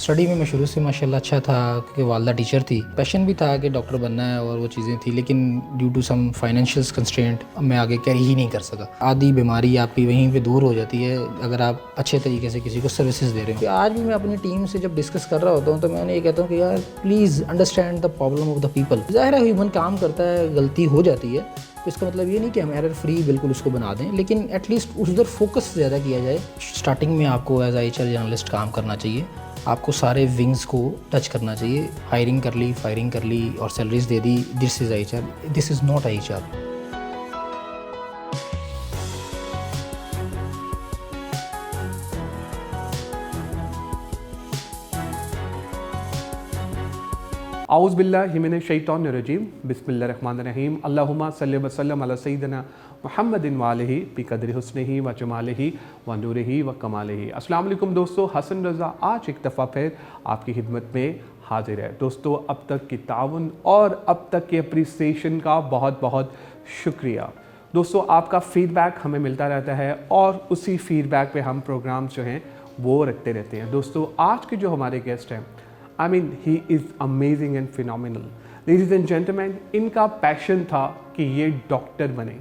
Study میں شروع سے ماشاءاللہ اچھا تھا کیونکہ والدہ ٹیچر تھی. پیشن بھی تھا کہ ڈاکٹر بننا ہے اور وہ چیزیں تھیں, لیکن due to some financial constraint میں آگے کیری ہی نہیں کر سکا. آدھی بیماری آپ کی وہیں پہ دور ہو جاتی ہے اگر آپ اچھے طریقے سے کسی کو سروسز دے رہے ہو. آج بھی میں اپنی ٹیم سے جب ڈسکس کر رہا ہوتا ہوں تو میں انہیں یہ کہتا ہوں کہ یار please understand the problem of the people. ظاہر ہے ہیومن کام کرتا ہے, غلطی ہو جاتی ہے, تو اس کا مطلب یہ نہیں کہ ہم ایرر فری بالکل اس کو بنا دیں, لیکن ایٹ لیسٹ اس ادھر فوکس زیادہ کیا جائے. اسٹارٹنگ میں آپ کو as a H R journalist کام کرنا چاہیے, آپ کو سارے ونگز کو ٹچ کرنا چاہیے. ہائرنگ کر لی, فائرنگ کر لی اور سیلریز دے دی. This is H R, this is not H R. اعوذ باللہ من الشیطان الرجیم. بسم اللہ الرحمن الرحیم. اللہم صلی وسلم علی سیدنا محمد وآلہ بقدر حسنہ و جمالہ و نورہ و کمالہ. السلام علیکم دوستو, حسن رضا آج ایک دفعہ پھر آپ کی خدمت میں حاضر ہے. دوستو اب تک کی تعاون اور اب تک کی اپریسیشن کا بہت بہت شکریہ. دوستو آپ کا فیڈ بیک ہمیں ملتا رہتا ہے اور اسی فیڈ بیک پہ ہم پروگرامز جو ہیں وہ رکھتے رہتے ہیں. دوستو آج کے جو ہمارے گیسٹ ہیں, I mean, he is amazing and phenomenal. Ladies and gentlemen, ان کا پیشن تھا کہ یہ ڈاکٹر بنے,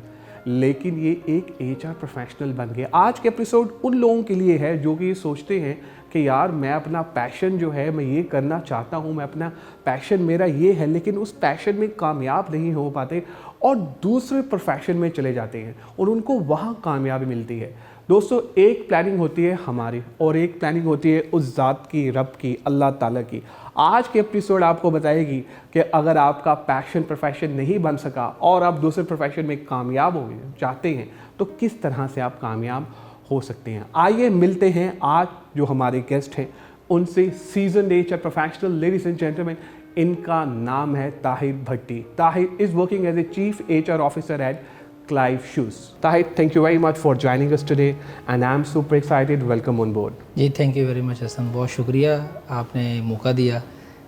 لیکن یہ ایک ایچ آر پروفیشنل بن گئے. آج کے ایپیسوڈ ان لوگوں کے لیے ہے جو کہ یہ سوچتے ہیں کہ یار میں اپنا پیشن جو ہے میں یہ کرنا چاہتا ہوں, میں اپنا پیشن میرا یہ ہے, لیکن اس پیشن میں کامیاب نہیں ہو پاتے اور دوسرے پروفیشن میں چلے جاتے ہیں اور ان کو وہاں کامیابی ملتی ہے. دوستو ایک پلاننگ ہوتی ہے ہماری اور ایک پلاننگ ہوتی ہے اس ذات کی, رب کی, اللہ تعالیٰ کی. آج کے ایپیسوڈ آپ کو بتائے گی کہ اگر آپ کا پیشن پروفیشن نہیں بن سکا اور آپ دوسرے پروفیشن میں کامیاب ہو چاہتے ہیں تو کس طرح سے آپ کامیاب ہو سکتے ہیں. آئیے ملتے ہیں آج جو ہمارے گیسٹ ہیں ان سے. Seasoned H R professional. Ladies and gentlemen, ان کا نام ہے Tahir Bhatti. Tahir is working as a chief H R officer at Clive Shoes. Tahir, thank you very much for joining us today and I'm super excited. Welcome on board. جی thank you very much Hasan, بہت شکریہ, آپ نے موقع دیا.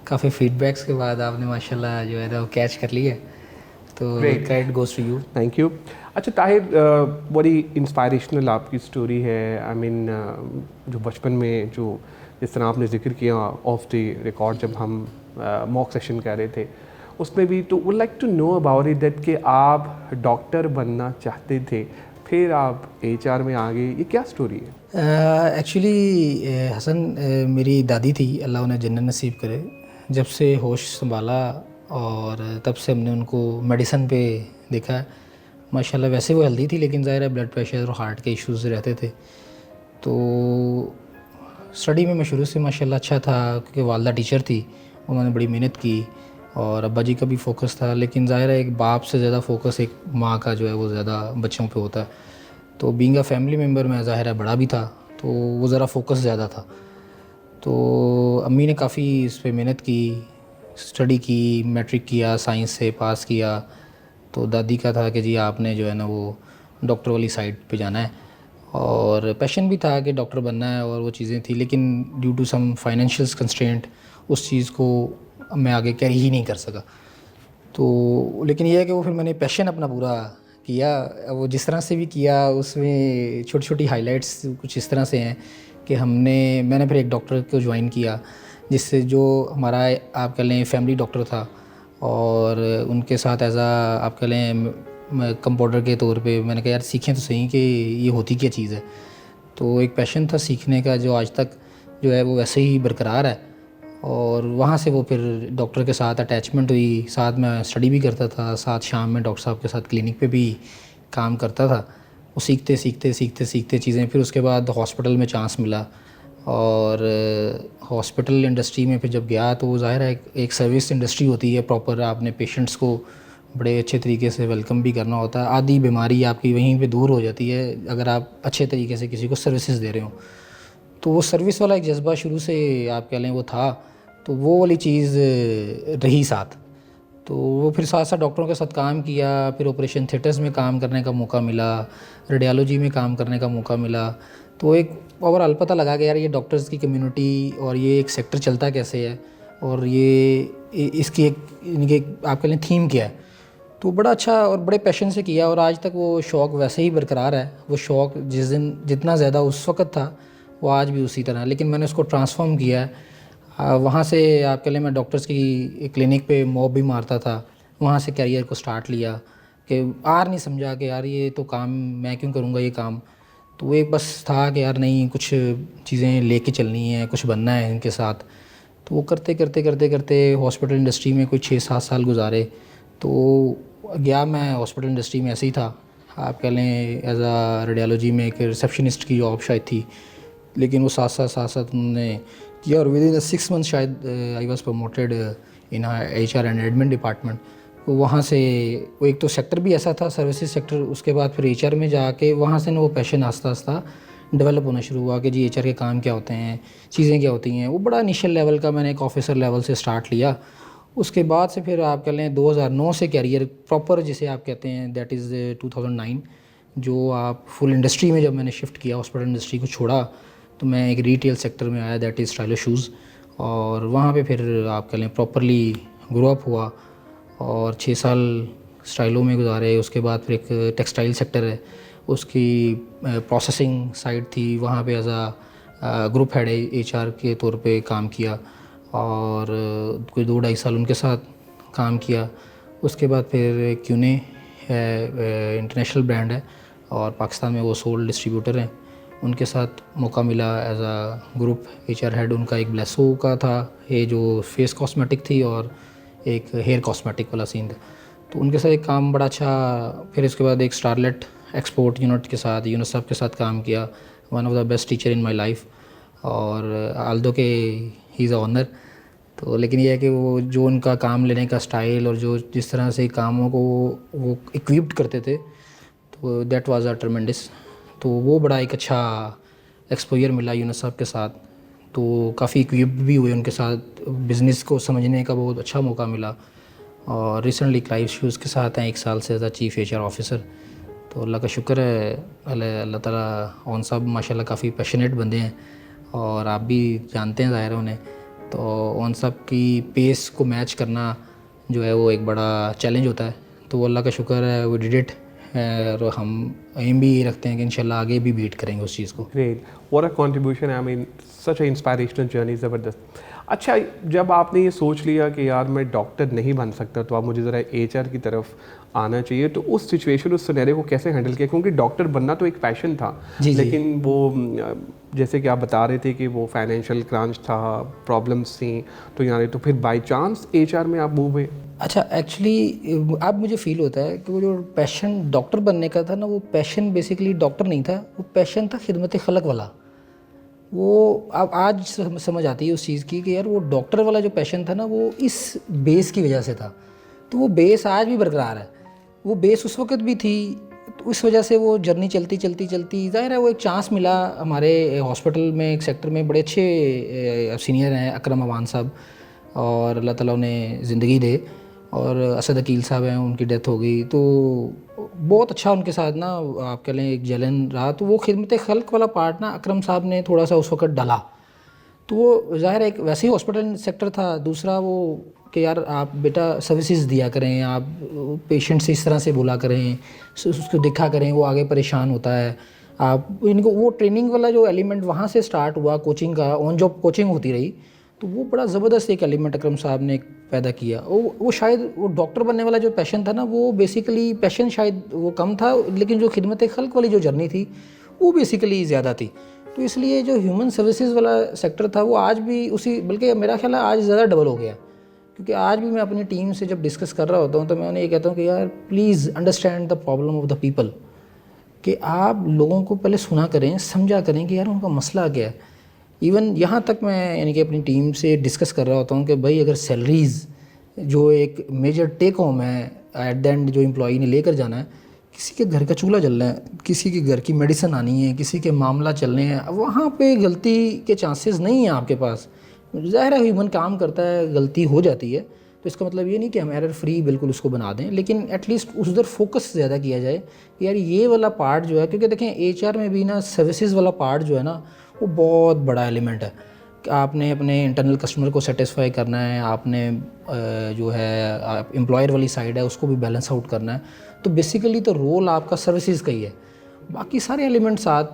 کافی feed backs کے بعد آپ نے ماشاءاللہ جو ہے نا وہ کیچ کر لیا, تو credit goes to you. Thank you. اچھا طاہر, بڑی انسپائریشنل آپ کی سٹوری ہے. آئی مین جو بچپن میں جو جس طرح آپ نے ذکر کیا آف دی ریکارڈ جب ہم موک سیشن کر رہے تھے اس میں بھی, تو would like to know about it that کہ آپ ڈاکٹر بننا چاہتے تھے, پھر آپ ایچ آر میں آ گئے, یہ کیا سٹوری ہے؟ ایکچولی حسن میری دادی تھی, اللہ انہیں جنت نصیب کرے, جب سے ہوش سنبھالا اور تب سے ہم نے ان کو میڈیسن پہ دیکھا ہے. ماشاءاللہ ویسے وہ ہیلدی تھی لیکن ظاہر ہے بلڈ پریشر اور ہارٹ کے ایشوز رہتے تھے. تو اسٹڈی میں شروع سے ماشاءاللہ اچھا تھا کیونکہ والدہ ٹیچر تھی, انہوں نے بڑی محنت کی اور ابا جی کا بھی فوکس تھا, لیکن ظاہر ہے ایک باپ سے زیادہ فوکس ایک ماں کا جو ہے وہ زیادہ بچوں پہ ہوتا ہے. تو بینگ اے فیملی ممبر میں ظاہر ہے بڑا بھی تھا تو وہ ذرا فوکس زیادہ تھا. تو امی نے کافی اس پہ محنت کی, اسٹڈی کی, میٹرک کیا, سائنس سے پاس کیا. تو دادی کا تھا کہ جی آپ نے جو ہے نا وہ ڈاکٹر والی سائڈ پہ جانا ہے, اور پیشن بھی تھا کہ ڈاکٹر بننا ہے اور وہ چیزیں تھیں, لیکن due to some financial constraint اس چیز کو میں آگے کیری ہی نہیں کر سکا. تو لیکن یہ ہے کہ وہ پھر میں نے پیشن اپنا پورا کیا, وہ جس طرح سے بھی کیا اس میں چھوٹی چھوٹی ہائی لائٹس کچھ اس طرح سے ہیں کہ میں نے پھر ایک ڈاکٹر کو جوائن کیا جس سے جو ہمارا آپ کہہ لیں فیملی ڈاکٹر تھا, اور ان کے ساتھ ایز آپ کہہ لیں کمپاؤنڈر کے طور پہ میں نے کہا یار سیکھیں تو صحیح کہ یہ ہوتی کیا چیز ہے. تو ایک پیشن تھا سیکھنے کا جو آج تک جو ہے وہ ویسے ہی برقرار ہے, اور وہاں سے وہ پھر ڈاکٹر کے ساتھ اٹیچمنٹ ہوئی. ساتھ میں اسٹڈی بھی کرتا تھا, ساتھ شام میں ڈاکٹر صاحب کے ساتھ کلینک پہ بھی کام کرتا تھا. وہ سیکھتے چیزیں, پھر اس کے بعد ہاسپٹل میں چانس ملا, اور ہاسپٹل انڈسٹری میں پھر جب گیا تو وہ ظاہر ہے ایک سروس انڈسٹری ہوتی ہے پراپر, آپ نے پیشنٹس کو بڑے اچھے طریقے سے ویلکم بھی کرنا ہوتا ہے. آدھی بیماری آپ کی وہیں پہ دور ہو جاتی ہے اگر آپ اچھے طریقے سے کسی کو سروسز دے رہے ہوں. تو وہ سروس والا ایک جذبہ شروع سے آپ کہہ لیں وہ تھا, تو وہ والی چیز رہی ساتھ. تو وہ پھر ساتھ ڈاکٹروں کے ساتھ کام کیا, پھر آپریشن تھیٹرز میں کام کرنے کا موقع ملا, ریڈیالوجی میں کام کرنے کا موقع ملا. تو ایک اوور آل پتہ لگا کہ یار یہ ڈاکٹرز کی کمیونٹی اور یہ ایک سیکٹر چلتا کیسے ہے, اور یہ اس کی ایک آپ کہہ لیں تھیم کیا ہے. تو بڑا اچھا اور بڑے پیشن سے کیا, اور آج تک وہ شوق ویسے ہی برقرار ہے. وہ شوق جتنا زیادہ اس وقت تھا وہ آج بھی اسی طرح, لیکن میں نے اس کو ٹرانسفارم کیا ہے. وہاں سے آپ کہہ لیں میں ڈاکٹرز کی کلینک پہ موب بھی مارتا تھا. وہاں سے کیریئر کو سٹارٹ لیا کہ نہیں سمجھا کہ یار یہ تو کام میں کیوں کروں گا یہ کام. تو وہ ایک بس تھا کہ یار نہیں کچھ چیزیں لے کے چلنی ہیں, کچھ بننا ہے ان کے ساتھ. تو وہ کرتے کرتے کرتے کرتے ہاسپٹل انڈسٹری میں کوئی 6-7 سال گزارے. تو گیا میں ہاسپٹل انڈسٹری میں ایسے ہی تھا, آپ کہہ لیں ایز اے ریڈیالوجی میں ایک ریسیپشنسٹ کی جاب شاید تھی, لیکن وہ ساتھ ساتھ انہوں نے کیا اور ود ان 6 months شاید I was promoted in H R and admin department. وہاں سے وہ ایک تو سیکٹر بھی ایسا تھا سروسز سیکٹر, اس کے بعد پھر ایچ آر میں جا کے وہاں سے نا وہ پیشن آہستہ آہستہ ڈیولپ ہونا شروع ہوا کہ جی ایچ آر کے کام کیا ہوتے ہیں, چیزیں کیا ہوتی ہیں. وہ بڑا انیشیل لیول کا میں نے ایک آفیسر لیول سے سٹارٹ لیا. اس کے بعد سے پھر آپ کہہ لیں 2009 سے کیریئر پراپر جسے آپ کہتے ہیں دیٹ از 2009 جو آپ فل انڈسٹری میں جب میں نے شفٹ کیا ہاسپٹل انڈسٹری کو چھوڑا تو میں ایک ریٹیل سیکٹر میں آیا دیٹ از اسٹائلو شوز. اور وہاں پہ پھر آپ کہہ لیں پراپرلی گرو اپ ہوا اور 6 سال اسٹائلو میں گزارے. اس کے بعد پھر ایک ٹیکسٹائل سیکٹر ہے, اس کی پروسیسنگ سائٹ تھی, وہاں پہ as a group head H R کے طور پہ کام کیا اور کوئی 2-2.5 سال ان کے ساتھ کام کیا. اس کے بعد پھر کیونے ہے انٹرنیشنل برانڈ ہے اور پاکستان میں وہ سول ڈسٹریبیوٹر ہیں, ان کے ساتھ موقع ملا as a group H R head. ان کا ایک بلیسو کا تھا یہ جو فیس کاسمیٹک تھی اور ایک ہیئر کاسمیٹک والا سین تھا, تو ان کے ساتھ ایک کام بڑا اچھا. پھر اس کے بعد ایک اسٹارلیٹ ایکسپورٹ یونٹ کے ساتھ یونیسیف کے ساتھ کام کیا, one of the best teacher in my life. اور آلدو کہ ہی از اے آنر, تو لیکن یہ ہے کہ وہ جو ان کا کام لینے کا اسٹائل اور جو جس طرح سے کاموں کو وہ اکوپڈ کرتے تھے تو دیٹ واز اے ٹرمنڈس. تو وہ بڑا ایک اچھا ایکسپوجر ملا یونیسیف کے ساتھ, تو کافی اکوپڈ بھی ہوئے ان کے ساتھ, بزنس کو سمجھنے کا بہت اچھا موقع ملا. اور ریسنٹلی کلائف شوز کے ساتھ ہیں 1 سال سے as a chief H R officer. تو اللہ کا شکر ہے, اللہ تعالیٰ. اون صاحب ماشاء اللہ کافی پیشنیٹ بندے ہیں اور آپ بھی جانتے ہیں ظاہر انہیں. تو اون صاحب کی پیس کو میچ کرنا جو ہے وہ ایک بڑا چیلنج ہوتا ہے, تو وہ اللہ کا شکر ہے وہ ڈیڈ اٹ. اور ہم ایم بھی یہ رکھتے ہیں کہ انشاءاللہ آگے بھی بیٹ کریں گے اس چیز کو. Great, what a contribution, I mean such a inspirational journey, زبردست. اچھا, جب آپ نے یہ سوچ لیا کہ یار میں ڈاکٹر نہیں بن سکتا تو آپ مجھے ذرا ایچ آر کی طرف آنا چاہیے, تو اس سچویشن اس سنیریو کو کیسے ہینڈل کیا؟ کیونکہ ڈاکٹر بننا تو ایک پیشن تھا, لیکن وہ جیسے کہ آپ بتا رہے تھے کہ وہ فائنینشیل کرانچ تھا, پرابلمس تھیں, تو یار تو پھر بائی چانس ایچ آر میں آپ موو ہوئے. اچھا, ایکچولی اب مجھے فیل ہوتا ہے کہ وہ جو پیشن ڈاکٹر بننے کا تھا نا, وہ پیشن بیسیکلی ڈاکٹر نہیں تھا, وہ پیشن تھا خدمت خلق والا. وہ اب آج سمجھ آتی ہے اس چیز کی کہ یار وہ ڈاکٹر والا جو پیشن تھا نا وہ اس بیس کی وجہ سے تھا, تو وہ بیس آج بھی برقرار ہے. وہ بیس اس وقت بھی تھی, تو اس وجہ سے وہ جرنی چلتی چلتی چلتی ظاہر ہے وہ ایک چانس ملا ہمارے ہاسپٹل میں ایک سیکٹر میں. بڑے اچھے سینئر ہیں اکرم امان صاحب, اور اللہ تعالیٰ انہیں زندگی دے, اور اسد عقیل صاحب ہیں, ان کی ڈیتھ ہو گئی. تو بہت اچھا ان کے ساتھ نا آپ کہہ لیں ایک جلن رہا. تو وہ خدمت خلق والا پارٹ نا اکرم صاحب نے تھوڑا سا اس وقت ڈالا. تو وہ ظاہر ایک ویسے ہی ہاسپٹل سیکٹر تھا. دوسرا وہ کہ یار آپ بیٹا سروسز دیا کریں, آپ پیشنٹ سے اس طرح سے بولا کریں, اس کو دیکھا کریں, وہ آگے پریشان ہوتا ہے. آپ ان کو وہ ٹریننگ والا جو ایلیمنٹ وہاں سے سٹارٹ ہوا, کوچنگ کا آن جاب کوچنگ ہوتی رہی, تو وہ بڑا زبردست ایک ایلیمنٹ اکرم صاحب نے پیدا کیا. وہ شاید وہ ڈاکٹر بننے والا جو پیشن تھا نا, وہ بیسیکلی پیشن شاید وہ کم تھا, لیکن جو خدمت خلق والی جو جرنی تھی وہ بیسیکلی زیادہ تھی. تو اس لیے جو ہیومن سروسز والا سیکٹر تھا وہ آج بھی اسی, بلکہ میرا خیال ہے آج زیادہ ڈبل ہو گیا. کیونکہ آج بھی میں اپنی ٹیم سے جب ڈسکس کر رہا ہوتا ہوں تو میں انہیں یہ کہتا ہوں کہ یار please understand the problem of the people, کہ آپ لوگوں کو پہلے سنا کریں, سمجھا کریں کہ یار ان کا مسئلہ کیا ہے. ایون یہاں تک میں یعنی کہ اپنی ٹیم سے ڈسکس کر رہا ہوتا ہوں کہ بھائی اگر سیلریز جو ایک میجر ٹیک ہوم ہے ایٹ دا اینڈ جو امپلائی نے لے کر جانا ہے, کسی کے گھر کا چولہا جلنا ہے, کسی کے گھر کی میڈیسن آنی ہے, کسی کے معاملہ چلنے ہیں, وہاں پہ غلطی کے چانسز نہیں ہیں آپ کے پاس. ظاہر ہے ہیومن کام کرتا ہے, غلطی ہو جاتی ہے, تو اس کا مطلب یہ نہیں کہ ہم ایرر فری بالکل اس کو بنا دیں, لیکن ایٹ لیسٹ اس ادھر فوکس زیادہ کیا جائے کہ یار یہ والا پارٹ جو ہے, کیونکہ دیکھیں ایچ آر میں بھی نا سروسز والا پارٹ جو ہے نا وہ بہت بڑا ایلیمنٹ ہے. کہ آپ نے اپنے انٹرنل کسٹمر کو سیٹسفائی کرنا ہے, آپ نے جو ہے امپلائر والی سائڈ ہے اس کو بھی بیلنس آؤٹ کرنا ہے. تو بیسیکلی تو رول آپ کا سروسز کا ہی ہے, باقی سارے ایلیمنٹس ساتھ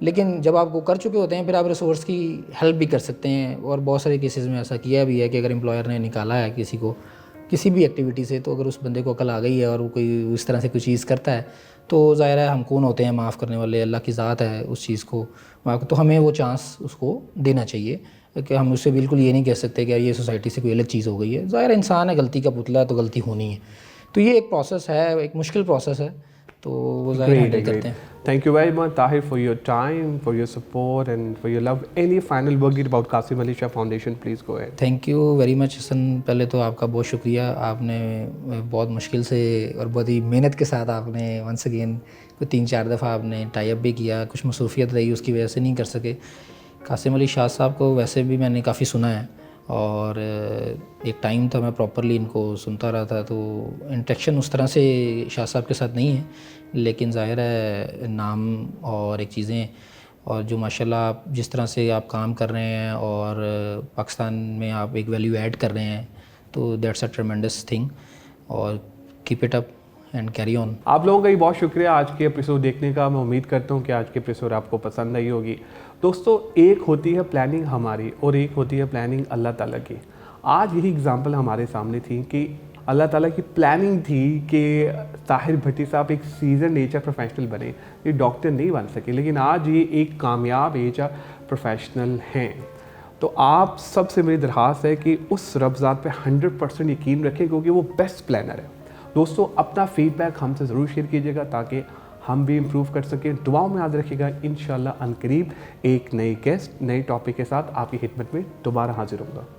لیکن جب آپ وہ کر چکے ہوتے ہیں پھر آپ ریسورس کی ہیلپ بھی کر سکتے ہیں. اور بہت سارے کیسز میں ایسا کیا بھی ہے کہ اگر امپلائر نے نکالا ہے کسی کو کسی بھی ایکٹیویٹی سے, تو اگر اس بندے کو عقل آ گئی ہے اور وہ کوئی اس طرح سے کوئی چیز کرتا ہے تو ظاہر ہے ہم کون ہوتے ہیں معاف کرنے والے, اللہ کی ذات ہے اس چیز کو معاف, تو ہمیں وہ چانس اس کو دینا چاہیے کہ ہم اس سے بالکل یہ نہیں کہہ سکتے کہ یہ سوسائٹی سے کوئی الگ چیز ہو گئی ہے. ظاہر انسان ہے, غلطی کا پتلا ہے تو غلطی ہونی ہے. تو یہ ایک پروسیس ہے, ایک مشکل پروسیس ہے, تو وہ ظاہر ہینڈل کرتے ہیں. Thank you very much, Tahir, for your time, for your support and for your love. Any final word about Qasim Ali Shah Foundation, please go ahead. Thank you very much Hasan. پہلے تو آپ کا بہت شکریہ, آپ نے بہت مشکل سے اور بہت ہی محنت کے ساتھ آپ نے ونس اگین کوئی 3-4 دفعہ آپ نے ٹائی اپ بھی کیا, کچھ مصروفیت رہی اس کی وجہ سے نہیں کر سکے. قاسم علی شاہ صاحب کو ویسے بھی میں نے کافی سنا ہے اور ایک ٹائم تھا میں پراپرلی ان کو سنتا رہا تھا, تو انٹریکشن اس طرح سے شاہ صاحب کے ساتھ نہیں ہے, لیکن ظاہر ہے نام اور ایک چیزیں اور جو ماشاءاللہ آپ جس طرح سے آپ کام کر رہے ہیں اور پاکستان میں آپ ایک ویلیو ایڈ کر رہے ہیں, تو دیٹس اے ٹریمنڈس تھنگ, اور keep it up and carry on. آپ لوگوں کا ہی بہت شکریہ آج کے ایپیسوڈ دیکھنے کا. میں امید کرتا ہوں کہ آج کے ایپیسوڈ آپ کو پسند آئی ہوگی. دوستو, ایک ہوتی ہے پلاننگ ہماری اور ایک ہوتی ہے پلاننگ اللہ تعالیٰ کی. آج یہی اگزامپل ہمارے سامنے تھی کہ اللہ تعالیٰ کی پلاننگ تھی کہ طاہر بھٹی صاحب ایک سیزن ایچ آر پروفیشنل بنے. یہ ڈاکٹر نہیں بن سکے, لیکن آج یہ ایک کامیاب ایچ آر پروفیشنل ہیں. تو آپ سب سے میری درخواست ہے کہ اس رب ذات پہ 100% یقین رکھیں, کیونکہ وہ بیسٹ پلانر ہے. دوستو, اپنا فیڈ بیک ہم سے ضرور شیئر کیجیے گا تاکہ ہم بھی امپروو کر سکیں. دعاؤں میں یاد رکھیے گا. انشاءاللہ عنقریب ایک نئی گیسٹ نئی ٹاپک کے ساتھ آپ کی خدمت میں دوبارہ حاضر ہوں گا.